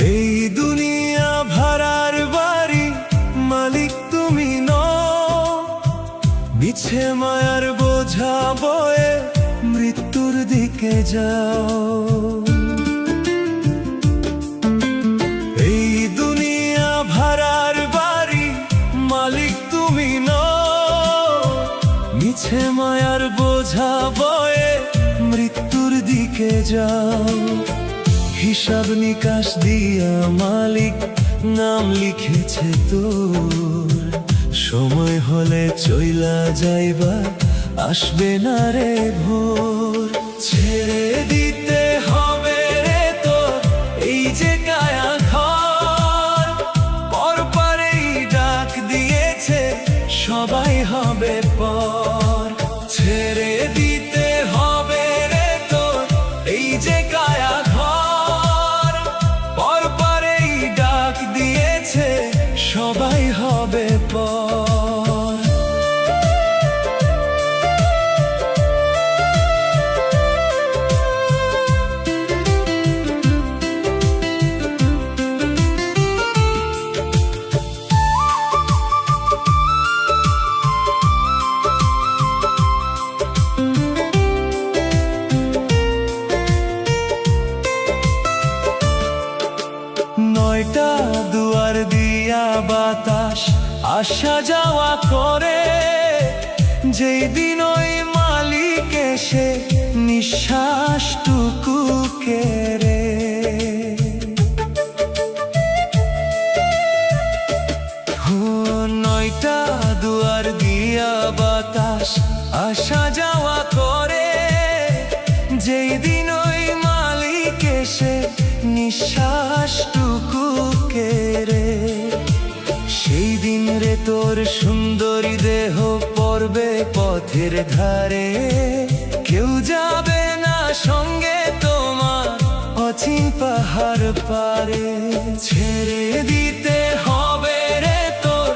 এই দুনিয়া ভাড়ার বাড়ি, মালিক তুমি নও। মিছে মায়ার বোঝা বয়ে মৃত্যুর দিকে যাও। এই দুনিয়া ভাড়ার বাড়ি, মালিক তুমি নও। মিছে মায়ার বোঝা বয়ে মৃত্যুর দিকে যাও। হিসাব নিকাশ দিয়া মালিক নাম লিখেছে তোর। সময় হলে চইলা যাইবা, আসবে না রে ভোর। ছেড়ে দিতে হবে রে তোর এই যে কায়া ঘর। পরপারেই ডাক দিয়েছে সবাই হবে পর। ছেড়ে দিতে হবে রে তোর এই যে কায়া ঘর। পরপারেই ডাক দিয়েছে সবাই হবে পর। নয়টা দুয়ার দিয়া বাতাস আসা যাওয়া করে। যেই দিন ওই মালিক এসে নিঃশ্বাসটুকু কেড়ে। নয়টা দুয়ার দিয়া বাতাস আসা যাওয়া করে। যেই দিন ওই মালিক এসে নিঃশ্বাসটুকু কেড়ে। সেই দিন রে তোর সুন্দরী দেহ পড়বে পথের ধারে। কেউ যাবে না সঙ্গে তোমার অচিন পাহাড় পারে। ছেড়ে দিতে হবে রে তোর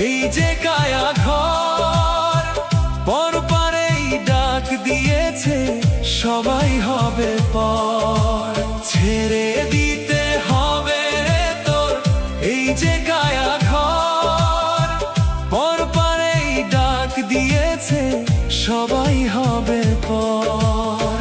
এই যে কায়া ঘর। পরপারেই ডাক দিয়েছে সবাই হবে পর। ছেড়ে দিতে হবে রে তোর এই যে কায়া ঘর। পরপারেই ডাক দিয়েছে সবাই হবে পর।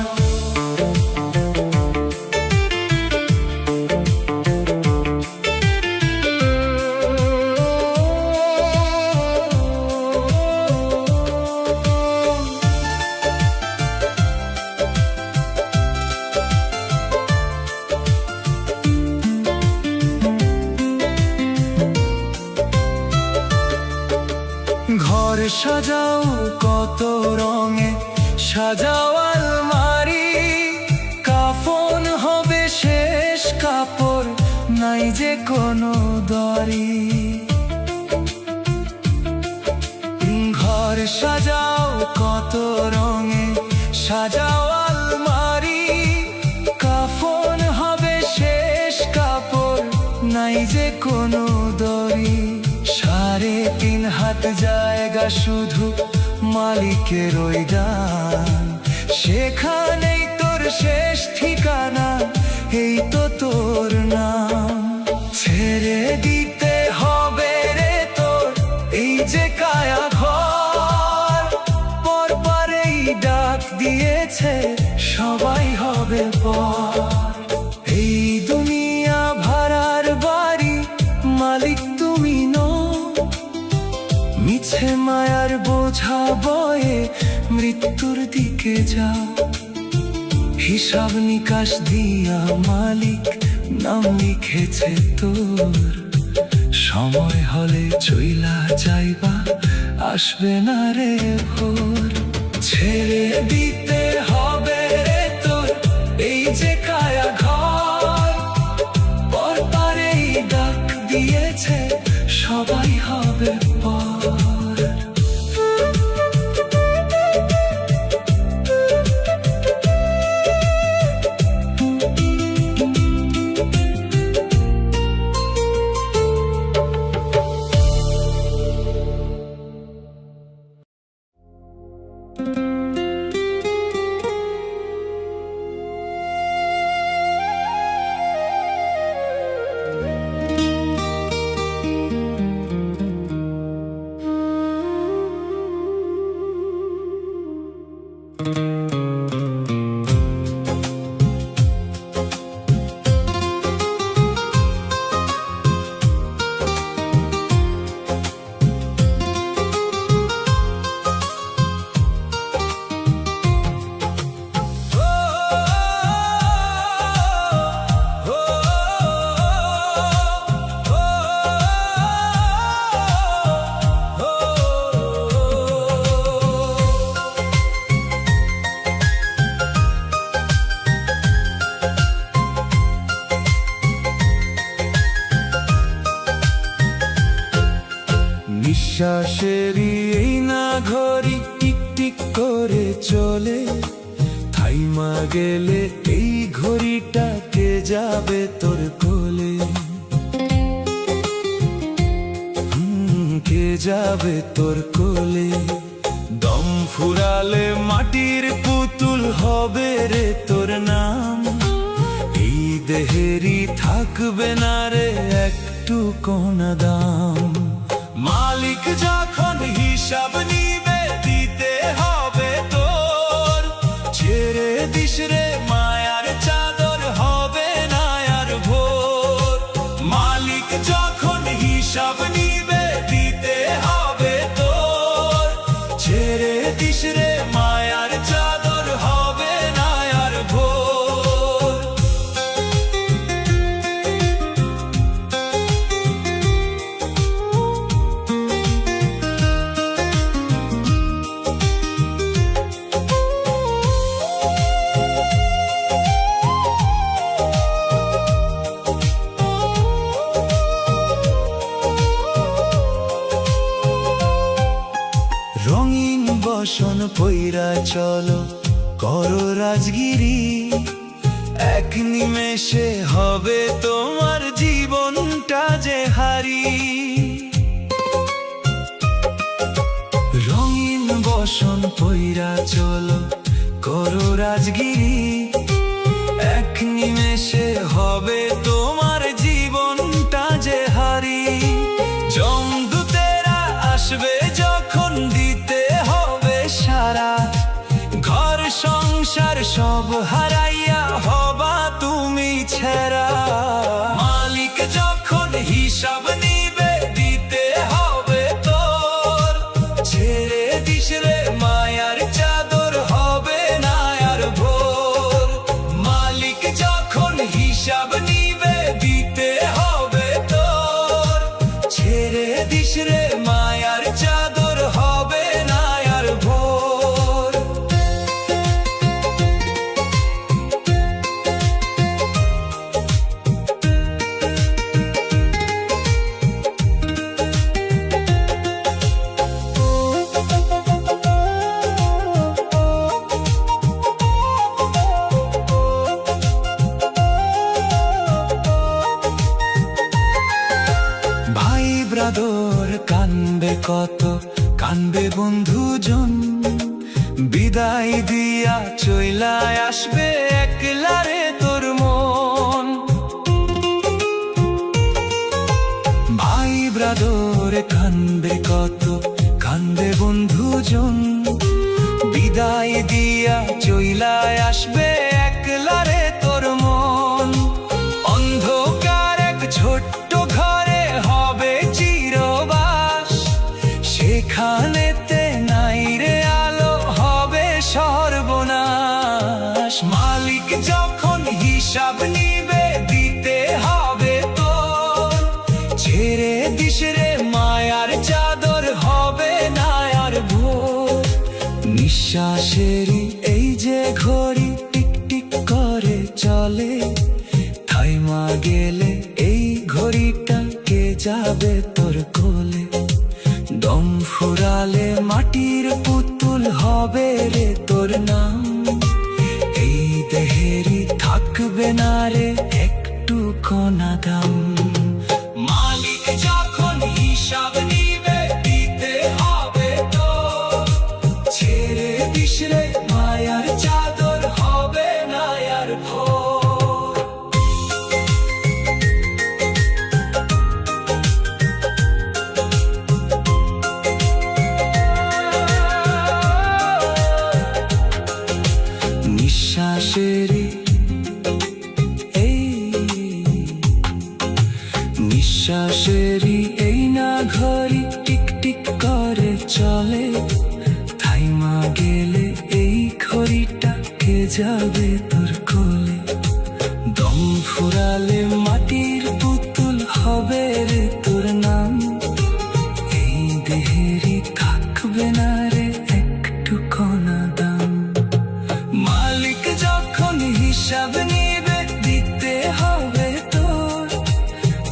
ঘর সাজাও কত রঙে সাজাও আলমারি। কাফন হবে শেষ কাপড়, নাই যে কোনো দড়ি। ঘর সাজাও কত রঙে সাজাও আলমারি। কাফন হবে শেষ কাপড়, নাই যে কোনো দড়ি। 3.5 হাত জায়গা শুধু মালিকের ওই দান। সেখানেই তোর শেষ ঠিকানা, এই তো তোর নাম। ছেড়ে দিতে হবে রে তোর এই যে কায়া ঘর। পরপারেই ডাক দিয়েছে সবাই হবে পর। এই দুনিয়া ভাড়ার বাড়ি, মালিক তুমি নও। মিছে মায়ার বোঝা বয়ে মৃত্যুর দিকে যাও। হিসাব নিকাশ দিয়া মালিক নাম লিখেছে তোর। সময় হলে চইলা যাইবা, আসবে না রে ভোর। ছেড়ে দিতে হবে রে তোর এই যে কায়া ঘর, পরপারেই ডাক দিয়েছে সবাই হবে পর। নিঃশ্বাসেরই এই না ঘড়ি টিক টিক করে চলে, থাইমা গেলে এই ঘড়িটা কে যাবে তোর কোলে, কে যাবে তোর কোলে। দম ফুরালে মাটির পুতুল হবে রে তোর নাম, এই দেহেরই থাকবে না রে একটু কোনা দাম। মালিক যখন হিসাব নিবে দিতে হবে তোর, ছেড়ে দিস রে মায়ার চাদর হবে না আর ভোর। মালিক যখন হিসাব নিবে দিতে হবে তোর, ছেড়ে দিস রে মায়ার চাদর হবে না আর ভোর। রঙিন বসন পইরা চলো করো রাজগিরি, এক নিমেষে হবে তোমার জীবনটা যে হারি। রঙিন বসন পইরা চলো করো রাজগিরি, এক নিমেষে হবে তোমার জীবনটা যে হারি। যমদূতেরা আসবে যখন দিতে হবে সারা, ঘর সংসার সব হারাইয়া হবা তুমি ছেড়া। মালিক যখন হিসাব নিবে দিতে হবে তোর, ছেড়ে দিস রে মায়ার চাদর হবে না আর ভোর। মালিক যখন হিসাব নিবে দিতে হবে তোর, ছেড়ে দিস রে মায়ার চাদর হবে না আর ভোর। ভাই ব্রাদর কানবে কত, কানবে বন্ধুজন, বিদায় দিয়া চইলা আসবে একলা রে তোর মন। ভাই ব্রাদর কানবে কত, কানবে বন্ধুজন, বিদায় দিয়া চইলা আসবে একলা রে তোর মন। অন্ধকার এক ছোট্ট ঘরে হবে চিরবাস, সেখানেতে নাই রে আলো হবে সর্বনাশ। মালিক যখন হিসাব নিবে দিতে হবে তোর, ছেড়ে দিস নিঃশ্বাসেরই এই যে ঘড়ি টিক টিক করে চলে, থাইমা গেলে এই ঘড়িটা কে যাবে তোর কোলে। দম ফুরালে মাটির পুতুল হবে রে তোর নাম, এই দেহেরই থাকবে না রে একটু কোনা দাম। মালিক যখন হিসাব নিবে দিতে হবে তো, ছেড়ে দিস রে মায়ার চাদর হবে না আর ভোর। নিঃশ্বাসেরই নিঃশ্বাসেরই এই না ঘড়ি টিক টিক করে চলে, থাইমা গেলে এই ঘড়িটা কে যাবে তোর কোলে। দম ফুরালে মাটির পুতুল হবে রে তোর নাম, এই দেহেরই থাকবে না রে একটু কোনা দাম। মালিক যখন হিসাব নিবে দিতে হবে তোর,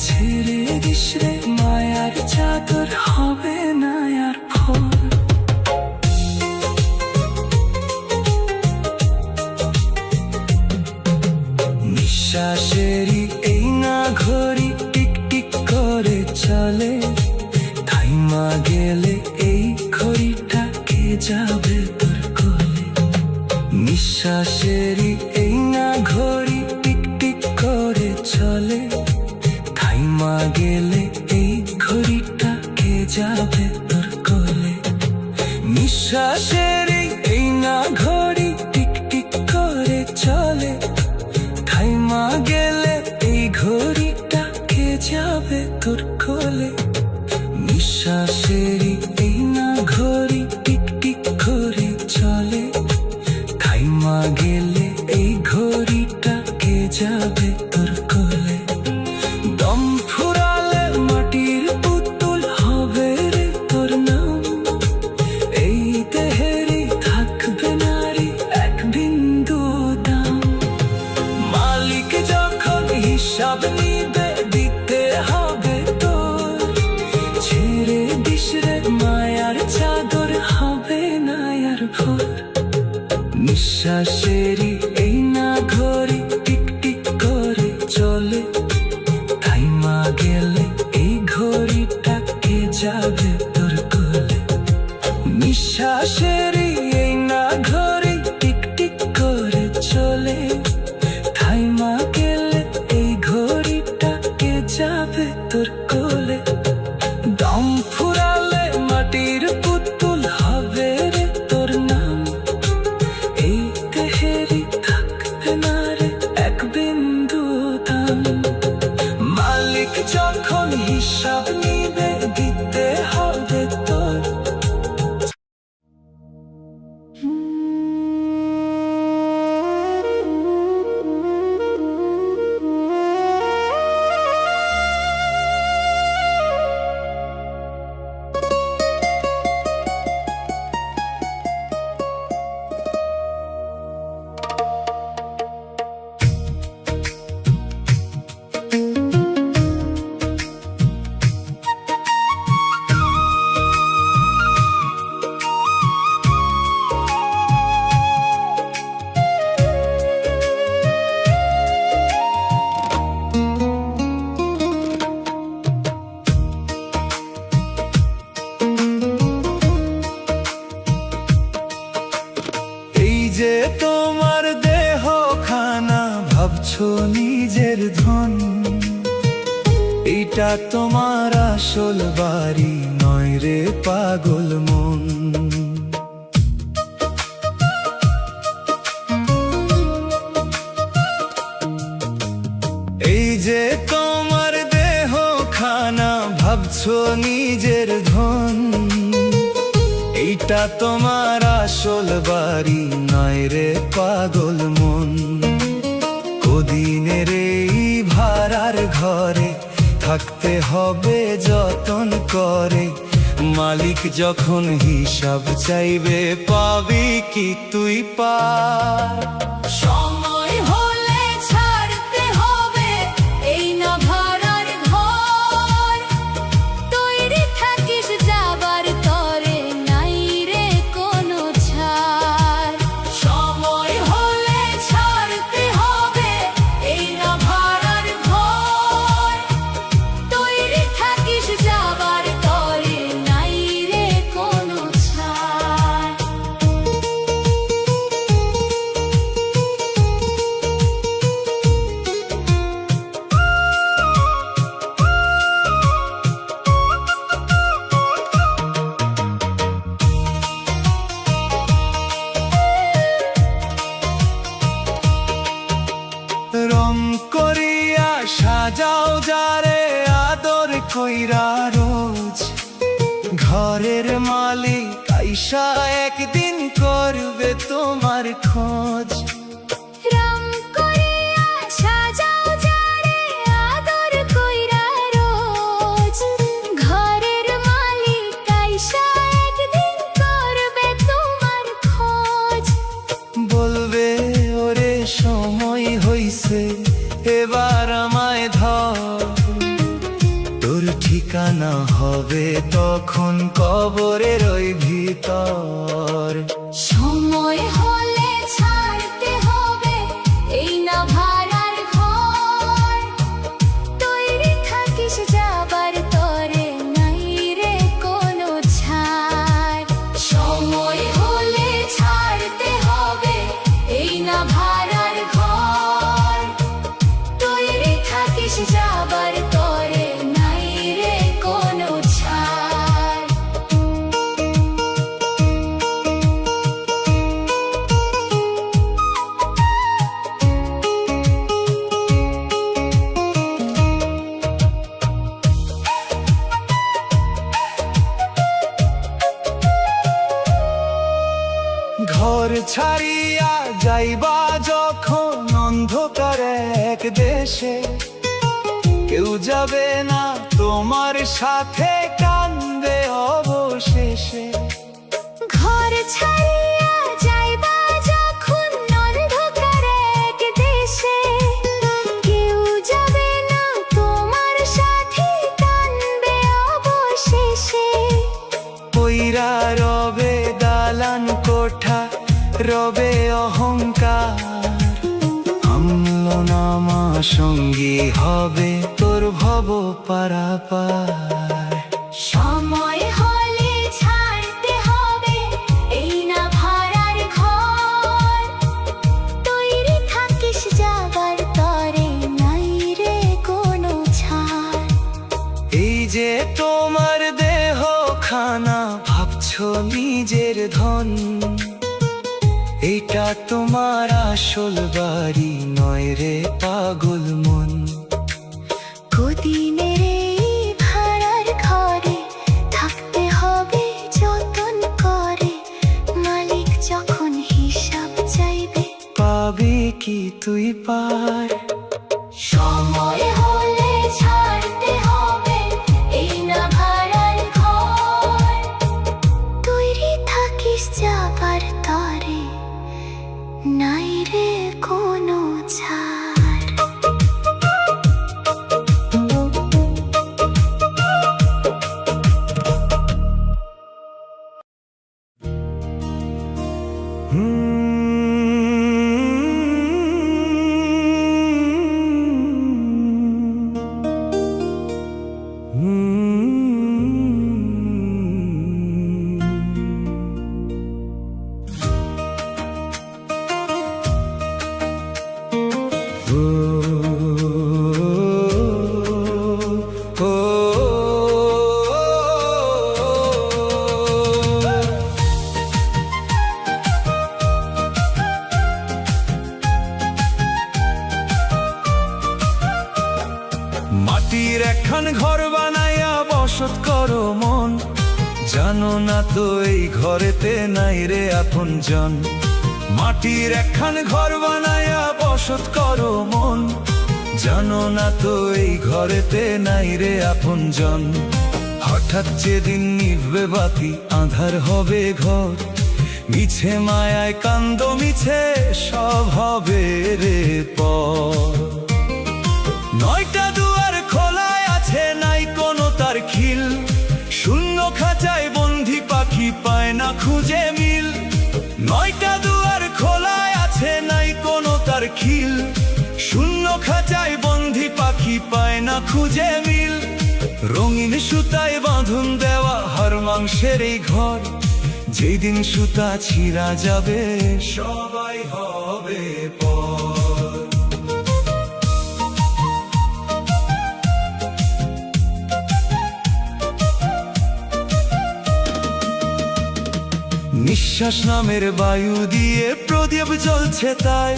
ছেড়ে দিস রে মায়ার চাদর হবে না আর ভোর। নিঃশ্বাসেরই এই না ঘড়ি টিক টিক করে চলে, থাইমা গেলে এই ঘড়িটা কে যাবে তোর কোলে। নিঃশ্বাসেরই এই না ঘড়ি টিক টিক করে চলে, থাইমা গেলে এই ঘড়িটা কে যাবে তোর কোলে। নিঃশ্বাসেরই এই না ঘড়ি টিক টিক করে চলে, থাইমা গেলে এই ঘড়িটা কে যাবে তোর কোলে। নিঃশ্বাসেরই এই না ঘড়ি টিক টিক করে চলে, থাইমা গেলে এই ঘড়িটা কে যাবে তোর কোলে। দম ফুরালে মাটির পুতুল হবে রে তোর নাম, এই দেহেরই থাকবে না রে এক বিন্দু দাম। মালিক যখন হিসাব নিবে দিতে হবে তোর, ছেড়ে দিস রে মায়ার চাদর হবে না আর ভোর। নিঃশ্বাসেরই এই না ঘড়ি টিক টিক করে চলে, থাইমা গেলে এই ঘড়িটা কে যাবে তোর কোলে। নিঃশ্বাসেরই এই না ঘড়ি টিক টিক করে চলে, থাইমা গেলে এই ঘড়িটা কে যাবে তোর কোলে। দম ফুরালে মাটির পুতুল হবে রে তোর নাম, এই দেহেরই থাকবে না রে এক বিন্দু দাম। মালিক যখন হিসাব নিবে দিতে হবে তোর। যে তোমার দেহ খানা ভাবছো নিজের ধন, এটা তোমার আসল বাড়ি নয় রে পাগল মন। এই যে তোমার দেহ খানা ভাবছো নিজের ধন, এইটা তোমার আসল বাড়ি নয় রে পাগল মন। কদিনের এই ভাড়ার ঘরে থাকতে হবে যতন করে, মালিক যখন হিসাব চাইবে পাবি কি তুই পার? সময় হলে ছাড়তে হবে এই না ভাড়ার ঘর, তৈরি থাকিস যাবার তরে নাই রে কোনো ছাড়। সময় হলে ছাড়তে হবে এই না ভাড়ার ঘর, তৈরি থাকিস যাবার তরে নাই রে কোনো ছাড়। রং করিয়া সাজাও যারে আদর কইরা রোজ, ঘরের মালিক আইসা একদিন করবে তোমার খোঁজ। রং করিয়া সাজাও যারে আদর কইরা রোজ, ঘরের মালিক আইসা একদিন করবে তোমার খোঁজ। বলবে ওরে সময় হইছে এবার আমায় ধর, তোর ঠিকানা হবে তখন কবরের ওই ভিতর। সময় হলে ছাড়তে হবে এই না ভাড়ার ঘর, তৈরি থাকিস যাবার তরে নাই রে কোনো ছাড়। সময় হলে ছাড়তে হবে এই না ভাড়ার ঘর, তৈরি থাকিস যাবার তরে নাই রে কোনো ছাড়। ঘর ছাড়িয়া যাইবা যখন অন্ধকার এক দেশে, কেউ যাবে না তোমার সাথে কান্দবে অবশেষে। ঘর ছাড়িয়া যাইবা যখন অন্ধকার এক দেশে, কেউ যাবে না তোমার সাথে কান্দবে অবশেষে। পইরা রবে দালান কোঠা, রবে অহংকার, আমল নামা সঙ্গী হবে তোর ভব পারাপার। সময় হলে ছাড়তে হবে এই না ভাড়ার ঘর, তৈরি থাকিস যাবার তরে নাই রে কোনো ছাড়। এই যে তোমার দেহ খানা ভাবছো নিজের ধন, এটা তোমার আসল বাড়ি নয় রে পাগল মন। কদিনের এই ভাড়ার ঘরে থাকতে হবে যতন করে, মালিক যখন হিসাব চাইবে পাবি কি তুই পার? সময় হলে ছাড়তে হবে এই না ভাড়ার ঘর, তৈরি থাকিস যাবার তরে নাই রে কোনো ছাড়। মাটির একখান ঘর বানাইয়া বসত করো মন, জানো না তো এই ঘরেতে নাই রে আপনজন। মাটির একখান ঘর বানাইয়া বসত করো মন, জানো না তো এই ঘরেতে নাই রে আপনজন। হঠাৎ হঠাৎ যেদিন নিভবে বাতি, আঁধার হবে ঘর, মিছে মায়ায় কান্দ, মিছে সব হবে রে পর। 9টা দুয়ার খোলায় আছে, নাই কোনো তার খিল, শূন্য খাঁচায় বন্দি পাখি পায় না খুঁজে মিল। 9টা দুয়ার খোলায় আছে, নাই কোনো তার খিল, শূন্য খাঁচায় বন্দি পাখি পায় না খুঁজে মিল। রঙিন সুতায় বাঁধন দেওয়া হাড় মাংসের এই ঘর, যেই দিন সুতা ছিঁড়া যাবে সবাই হবে পর। নিঃশ্বাস নামের বায়ু দিয়ে প্রদীপ জ্বলছে, তাই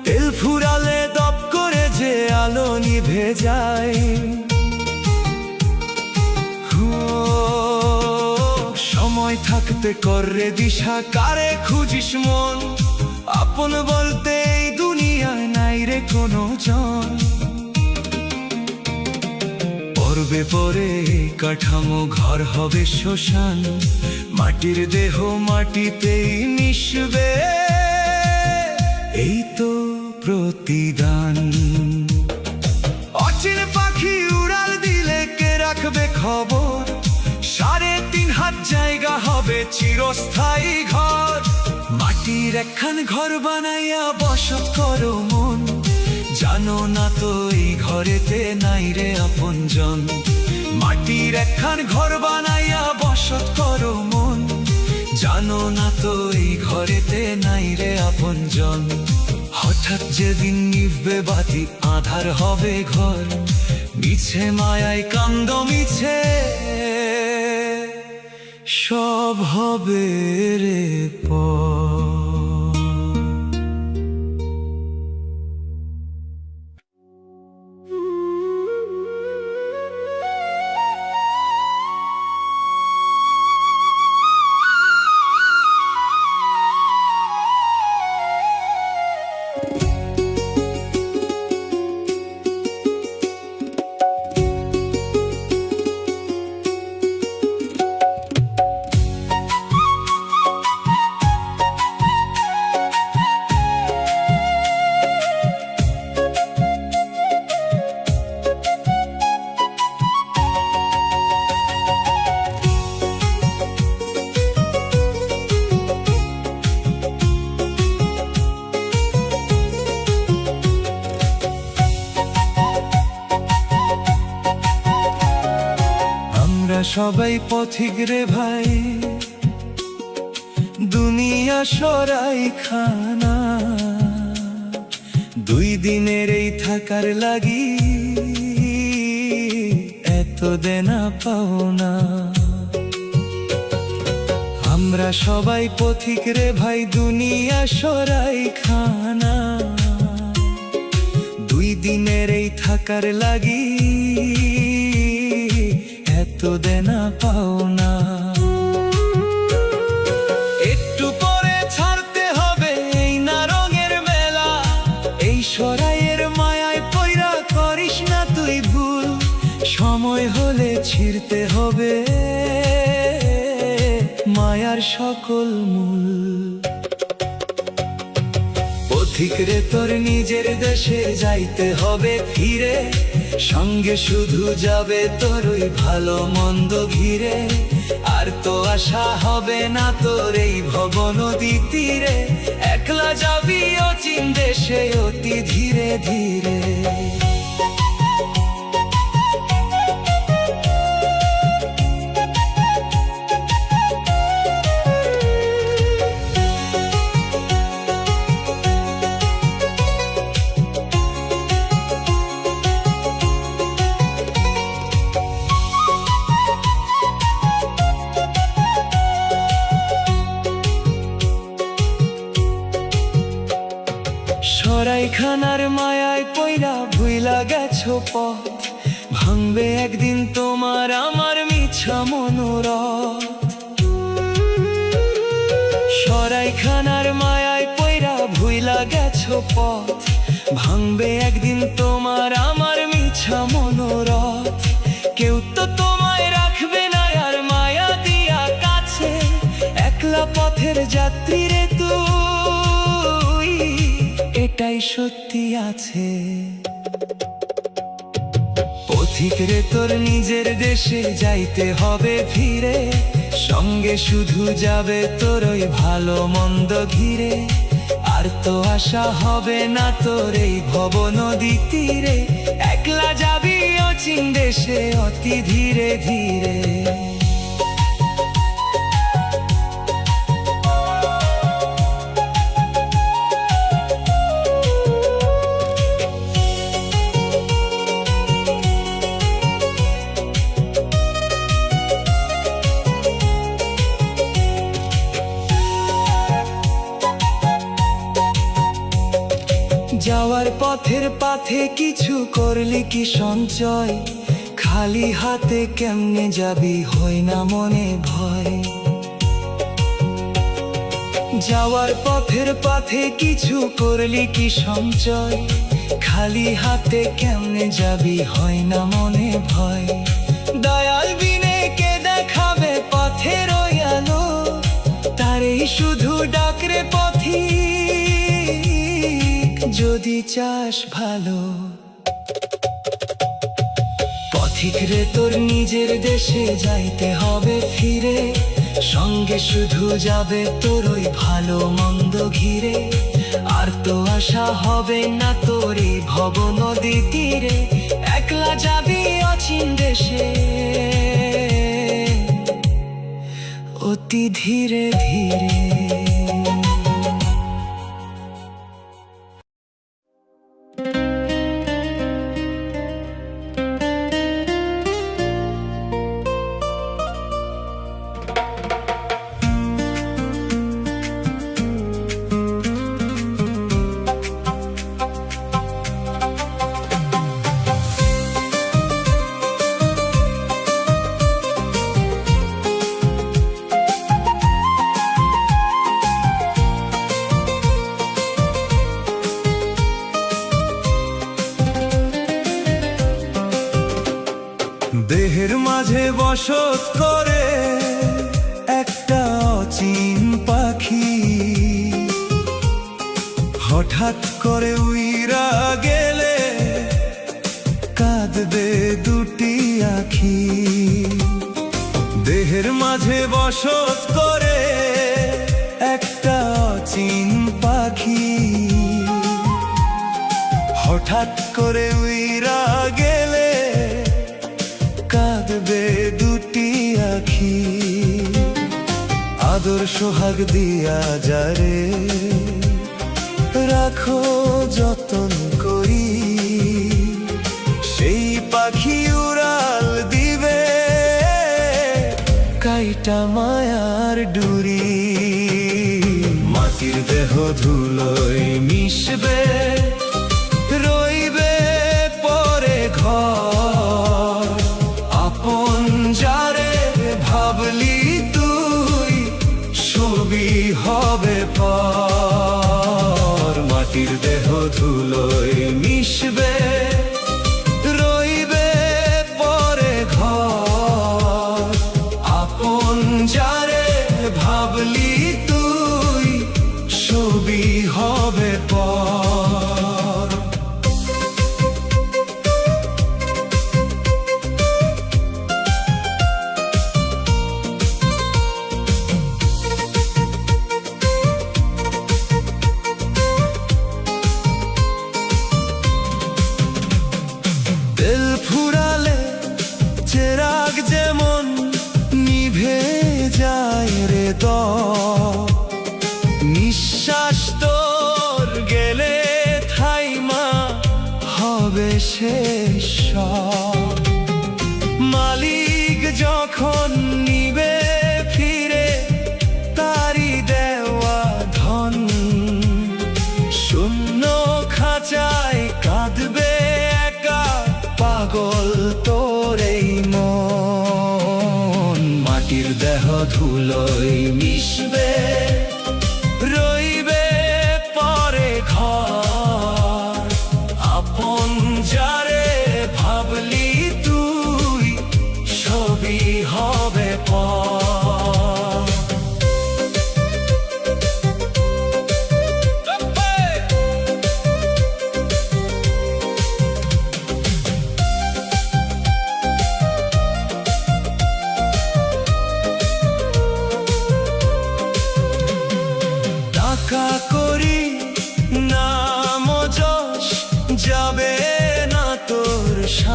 তেল ফুরালে দপ করে যে আলো নিভে যায়। সময় থাকতে কররে দিশা, কারে খুঁজিস মন, আপন বলতে এই দুনিয়ায় নাই রে কোনো জন। পর্বে পরে কাঠামো ঘর হবে শ্মশান, মাটির দেহ মাটিতেই মিশবে, এই তো প্রতিদান। অচিন পাখি উড়াল দিলে কে রাখবে খবর, 3.5 হাত জায়গা হবে চিরস্থায়ী ঘর। মাটির একখান ঘর বানাইয়া বসত করো মন, জানো না তো এই ঘরেতে নাই রে আপনজন। মাটির একখান ঘর বানাইয়া বসত করো মন, জানো না তো এই ঘরেতে নাই রে আপনজন। হঠাৎ যেদিন নিভবে বাতি, আঁধার হবে ঘর, মিছে মায়ায় কান্দ, মিছে সব হবে রে পর। সবাই পথিক রে ভাই, দুনিয়া সরাই খানা, 2 দিনের এই থাকার লাগি এত দেনা পাওনা। আমরা সবাই পথিক রে ভাই, দুনিয়া সরাই খানা, 2 দিনের এই থাকার লাগি এত দেনা পাওনা। একটু পরে ছাড়তে হবে এই না রঙের মেলা, এই সরাইয়ের মায়ায় পয়রা করিস না তুই ভুল, সময় হলে ছিঁড়তে হবে মায়ার সকল মূল। পথিক রে তোর নিজের দেশে যাইতে হবে ফিরে, সঙ্গে শুধু যাবে তোর ওই ভালো মন্দ ঘিরে, আর তো আশা হবে না তোর এই ভব নদী তীরে, একলা যাবি অচিন দেশে অতি ধীরে ধীরে। সরাইখানার মায়ায় পয়রা ভুইলা গেছো পথ, ভাঙবে একদিন তোমার আমার মিছা মনোরথ। সরাইখানার মায়ায় পয়রা ভুইলা গেছো পথ, ভাঙবে একদিন তোমার আমার মিছা মনোরথ। কেউ তো তোমায় রাখবে না পথের যাত্রী রে তুই, এটাই সত্যি আছে। পথিক রে তোর নিজের দেশে যাইতে হবে ফিরে, সঙ্গে শুধু যাবে তোর ওই ভালো মন্দ ঘিরে। আর তো আশা হবে না তোর এই ভব নদী তীরে, একলা যাবি অচিন দেশে অতি ধীরে ধীরে। যাওয়ার পথের পাথে কিছু করলি কি সঞ্চয়, খালি হাতে কেমনে যাবি হয় না মনে ভয়। যাওয়ার পথের পাথে কিছু করলি কি সঞ্চয়, খালি হাতে কেমনে যাবি হয় না মনে ভয়। দয়াল বিনে কে দেখাবে পথের ওই আলো, তারেই শুধু ডাকরে পথি যদি চাস ভালো। পথিক রে তোর নিজের দেশে যাইতে হবে ফিরে, সঙ্গে শুধু যাবে তোর ওই ভালো মন্দ ঘিরে। আর তো আশা হবে না তোর এই ভব নদী তীরে, একলা যাবি অচিন দেশে অতি ধীরে ধীরে। দেহের মাঝে বসত করে একটা অচিন পাখি, হঠাৎ করে উইরা গেলে কাঁদবে দুটি আখি। দেহের মাঝে বসত করে একটা অচিন পাখি, হঠাৎ করে উইরা গেলে কাঁদবে দুটি আখি। আদর সোহাগ দিয়া যারে রাখো যতন করি, সেই পাখি উড়াল দিবে কাইটা মায়ার ডুরি। মাটির দেহ ধুলোয় মিশবে, রইবে পরে ঘর। আপন যারে ভাবলি তুই, ছবি হবে পর। মাটির দেহ ধুলোয় মিশবে, রইবে পরে ঘর। আপন যারে ভাবলি তুই, ছবি হবে পর। তেল ফুরালে চেরাগ যেমন নিভে যায় রে দর, নিঃশ্বাস তোর গেলে থাইমা হবে শেষ। মালিক যখন নিবে ফিরে তারি দেওয়া ধন, শূন্য খাঁচায় কাঁদবে একা পাগল তোর এই মন। মাটির দেহ ধুলোয় মিশবে, রইবে পরে ঘর। আপন যারে ভাবলি তুই, ছবি হবে পর।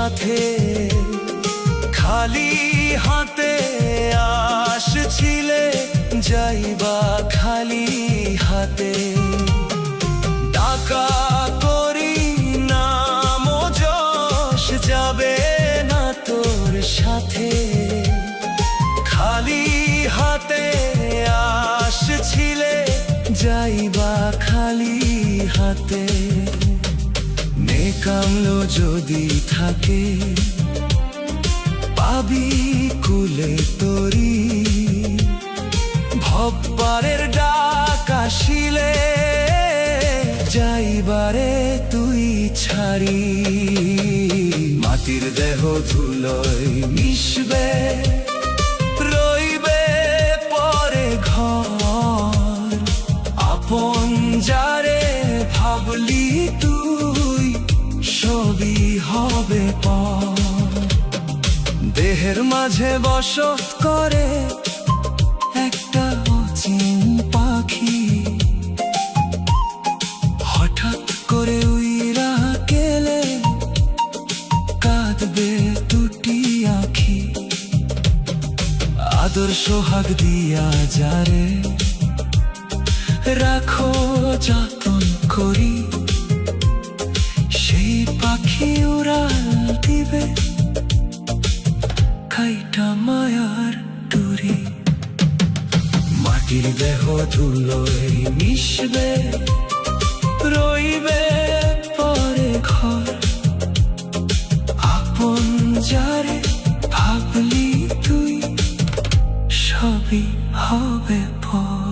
সাথে খালি হাতে আসছিলে, যাইবা খালি হাতে। টাকা করি নাম যশ যাবে না তোর সাথে, খালি হাতে আসছিলে, যাইবা খালি হাতে। নেকামলো যদি থাকে পাবি কুলে তরি, ভববারের ডাক আসিলে যাইবারে তুই ছাড়ি। মাটির দেহ ধুলোয় মিশবে, রইবে পরে ঘর। আপন যারে ভাবলি তুই সবই হবে পর। দেহের মাঝে বসত করে একটা অচিন পাখি, হঠাৎ করে উইরা গেলে কাঁদবে দুটি আখি। আদর সোহাগ দিয়া যারে রাখো যতন করি, সেই পাখি উড়াল দিবে খাইটা মায়ার টুরি। মাটির দেহ ধুলোয় মিশবে, রইবে পরে ঘর। আপন যারে ভাবলি তুই সবই হবে পর।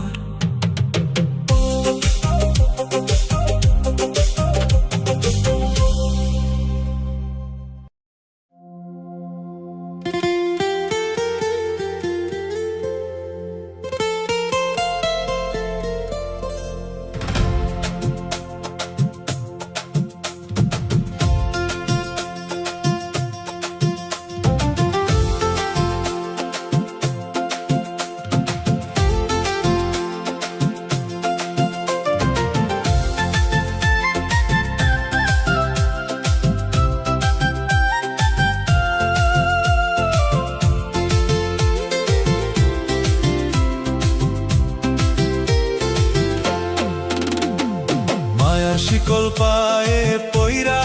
শিকল পায়ে পইরা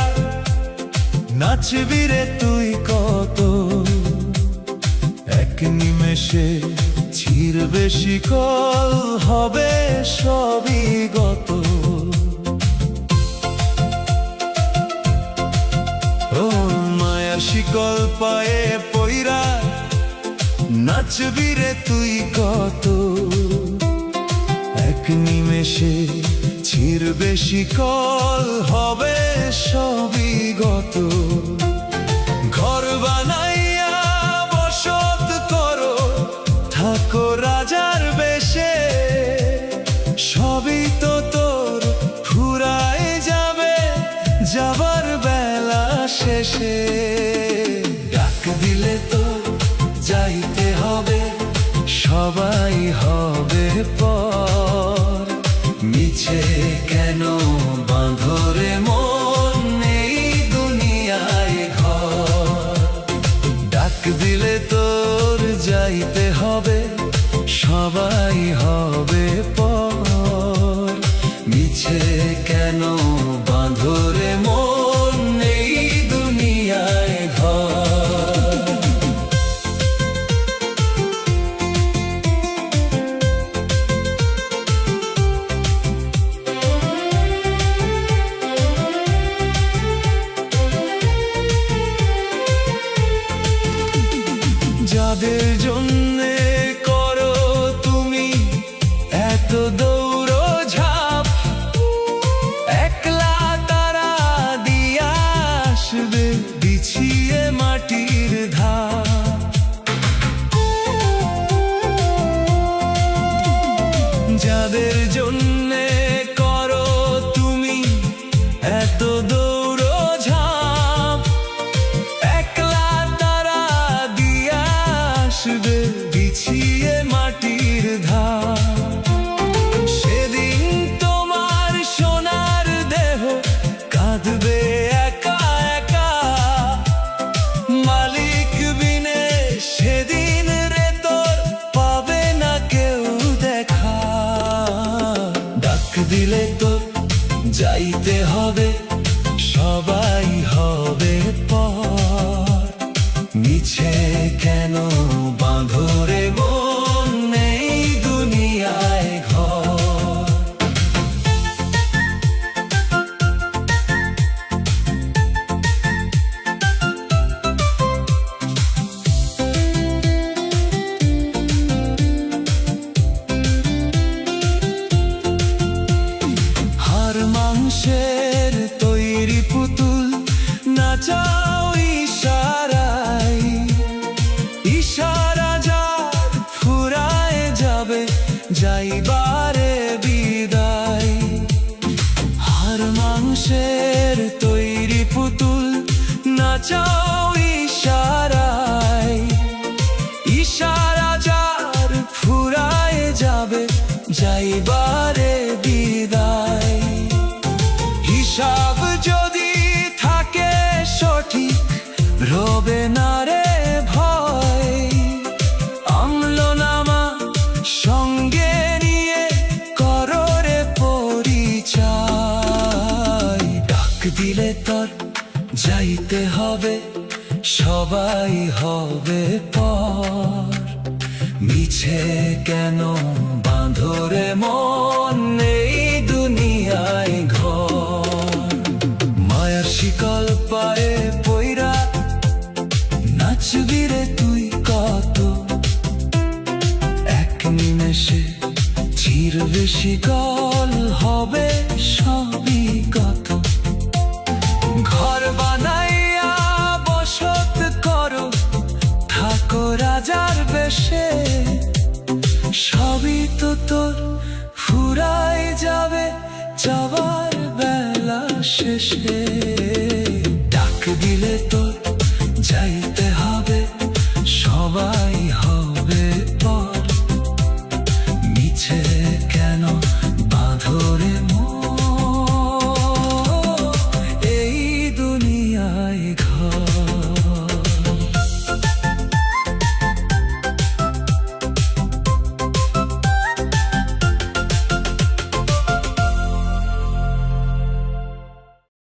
নাচবি রে তুই কত, এক নিমেষে ছিড়বে শিকল, হবে সবই গত। ও মায়ার শিকল পায়ে পইরা নাচবি রে তুই কত, এক নিমেষে ছিড়বে শিকল, হবে সবই গত। ঘর বানাইয়া বসত করো, থাকো রাজার বেশে, সবই তো তোর ফুরায় যাবে যাবার বেলা শেষে। ডাক দিলে তো যাইতে হবে, সবাই হবে পর। মিছে কেন বাঁধরে মন এই দুনিয়ায় ঘর। ডাক দিলে তোর যাইতে হবে, সবাই হবে পর। মিছে কেন বাঁধরে মন এই দুনিয়ায় ঘর। যাদের জন্যে করো তুমি এত দৌড়ঝাঁপ, একলা তারা দিয়া আসবে বিছিয়ে মাটির ধাপ। যাদের জন্যে করো তুমি এত দৌড়ঝাঁপ, একলা তারা দিয়া আসবে বিছিয়ে মাটির ধাপ। সেদিন তোমার সোনার দেহ কাঁদবে একা একা, দিলে তো যাইতে হবে, সবাই হবে পর। মিছে কেন বাঁধরে মন, নেই দুনিয়ায় ঘর। হাড় মাংসের তৈরি পুতুল নাচাও ইশারায়, ইশারা যার ফুরায় যাবে যাইবারে বিদায়। হাড় মাংসের তৈরি পুতুল নাচাও ইশারায়, ইশারা যার ফুরায় যাবে যাইবারে বিদায়। হিসাব যদি থাকে সঠিক, রবে না রে ভয়। আমলনামা সঙ্গে নিয়ে করো রে পরিচয়। ডাক দিলে তোর যাইতে হবে, সবাই হবে পর। মিছে কেন বাঁধরে মন, নেই দুনিয়ায় ঘর। মায়ার শিকল পায়ে পইরা নাচবি রে তুই কত, এক নিমেষে চিরবে শিকল, হবে সবই কত। ঘর বানাইয়া বসত করো, থাকো রাজার বেশে, সবই তো তোর ফুরাই যাবে যাবার বেলা শেষে। ডাক দিলে তোর যাইতে হবে, সবাই হবে পর। মিছে কেন